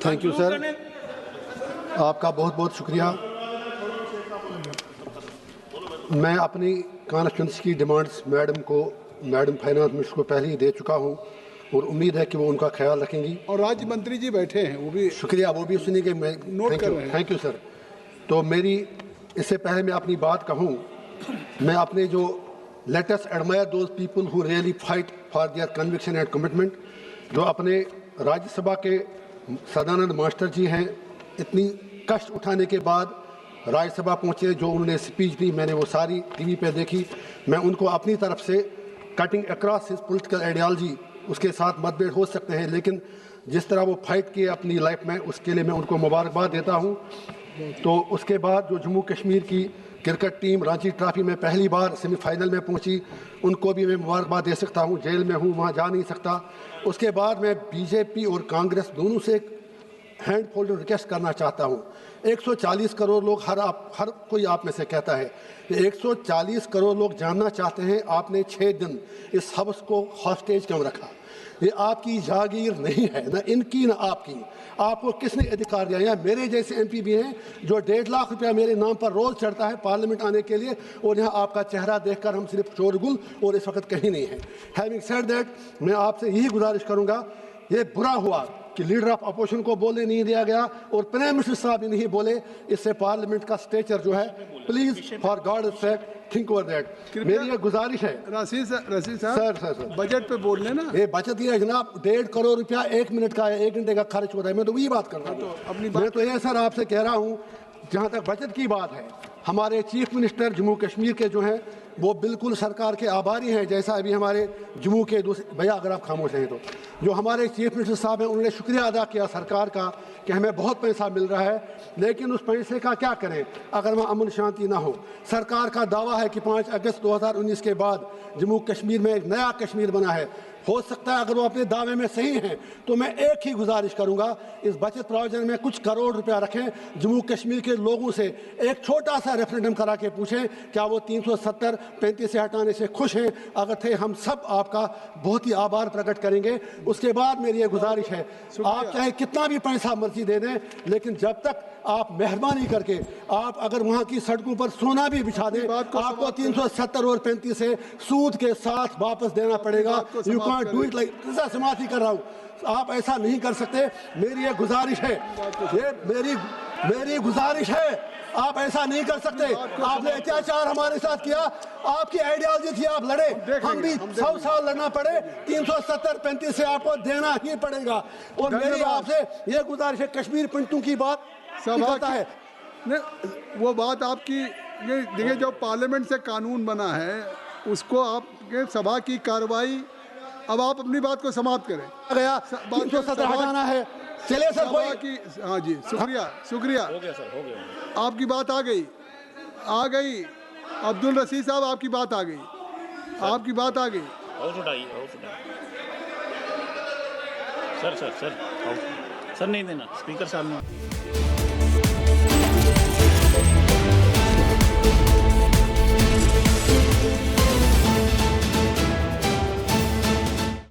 Thank you sir, آپ کا بہت بہت شکریہ. میں اپنی کانسٹیچوئنسی کی ڈیمانڈس میڈم فائنانس منسٹر کو پہلے ہی دے چکا ہوں اور امید ہے کہ وہ ان کا خیال رکھیں گی. اور راج منتری جی بیٹھے ہیں، وہ بھی شکریہ، وہ بھی سنیں گے. میں نوٹ کر رہے ہیں. Thank you sir. تو اس سے پہلے میں اپنی بات کہوں، میں اپنے جو let us admire those people who really fight for their conviction and commitment, جو اپنے راجیہ سبھا کے سدانند ماسٹر جی ہیں، اتنی کشٹ اٹھانے کے بعد راجیہ سبھا پہنچے، جو انہوں نے اسپیچ دی میں نے وہ ساری ٹی وی پہ دیکھی. میں ان کو اپنی طرف سے cutting across his political ideology اس کے ساتھ متبھیڑ ہو سکتے ہیں، لیکن جس طرح وہ فائٹ کیے اپنی لائف میں، اس کے لیے میں ان کو مبارکباد دیتا ہوں. تو اس کے بعد جو جموں کشمیر کی کرکٹ ٹیم رانچی ٹرافی میں پہلی بار سیمی فائنل میں پہنچی، ان کو بھی میں مبارکباد دے سکتا ہوں. جیل میں ہوں، وہاں جا نہیں سکتا. اس کے بعد میں بی جے پی اور کانگریس دونوں سے ایک ہینڈ فولڈ ریکویسٹ کرنا چاہتا ہوں. 140 کروڑ لوگ ہر کوئی آپ میں سے کہتا ہے کہ 140 کروڑ لوگ جاننا چاہتے ہیں آپ نے 6 دن اس حبس کو ہاسٹیج کیوں رکھا. یہ آپ کی جاگیر نہیں ہے، نہ ان کی نہ آپ کی. آپ کو کس نے ادھیکار دیا؟ یہاں میرے جیسے ایم پی بھی ہیں جو 1.5 لاکھ روپیہ میرے نام پر روز چڑھتا ہے پارلیمنٹ آنے کے لیے، اور یہاں آپ کا چہرہ دیکھ کر ہم صرف شورگل اور اس وقت کہیں نہیں ہیں. ہیونگ سیڈ دیٹ، میں آپ سے یہی گزارش کروں گا، یہ برا ہوا کہ لیڈر آف اپوزیشن کو بولنے نہیں دیا گیا اور پرائم منسٹر صاحب بھی نہیں بولے. اس سے پارلیمنٹ کا اسٹیچر جو ہے، please for God sake think over that. میری یہ گزارش ہے. رشید صاحب سر بجٹ پہ بول لیں نا. یہ بچت یہ ہے جناب، 1.5 کروڑ روپیہ 1 منٹ کا ہے، 1 گھنٹے کا خرچ ہوتا ہے. میں تو وہی بات کر رہا ہوں. میں تو یہ سر آپ سے کہہ رہا ہوں، جہاں تک بچت کی بات ہے، ہمارے چیف منسٹر جموں کشمیر کے جو ہیں وہ بالکل سرکار کے آباری ہیں. جیسا ابھی ہمارے جموں کے بھیا اگر آپ خاموش ہیں تو جو ہمارے چیف منسٹر صاحب ہیں، انہوں نے شکریہ ادا کیا سرکار کا کہ ہمیں بہت پیسہ مل رہا ہے، لیکن اس پیسے کا کیا کریں اگر وہاں امن شانتی نہ ہو. سرکار کا دعویٰ ہے کہ 5 اگست 2019 کے بعد جموں کشمیر میں ایک نیا کشمیر بنا ہے. ہو سکتا ہے اگر وہ اپنے دعوے میں صحیح ہیں تو میں ایک ہی گزارش کروں گا، اس بچت پروویژن میں کچھ کروڑ روپیہ رکھیں. جموں کشمیر کے لوگوں سے ایک چھوٹا سا ریفرینڈم کرا کے پوچھیں کیا وہ 370-35 سے ہٹانے سے خوش ہیں. اگر تھے، ہم سب آپ کا بہت ہی آبار پرکٹ کریں گے. اس کے بعد میری یہ گزارش ہے، آپ چاہے کتنا بھی پیسہ مرضی دے دیں، لیکن جب تک آپ مہربانی کر کے آپ اگر وہاں کی سڑکوں پر سونا بھی بچھا دیں، آپ کو 370 اور 35 سے سود کے ساتھ واپس دینا پڑے گا. You can't do it like سماعت ہی کر رہا ہوں، آپ ایسا نہیں کر سکتے. میری یہ گزارش ہے، یہ میری گزارش ہے، آپ ایسا نہیں کر سکتے. آپ نے اتیاچار ہمارے ساتھ کیا، آپ کی آئیڈیالوجی تھی، آپ لڑے، ہم بھی 100 سال لڑنا پڑے. 370-35 سے آپ کو دینا ہی پڑے گا. اور میری آپ سے یہ گزارش ہے، کشمیر پنٹوں کی بات کرتا ہے. وہ بات آپ کی دیکھیں، جو پارلیمنٹ سے قانون بنا ہے اس کو آپ کے سبھا کی کارروائی، اب آپ اپنی بات کو سماعت کریں. گیا 370 ہٹانا ہے. چلے سر کوئی. ہاں جی، شکریہ. ہو گیا سر، ہو گیا. آپ کی بات آ گئی. عبدالرشید صاحب آپ کی بات آ گئی. آپ کی بات آ گئی. سر نہیں دینا اسپیکر صاحب نے.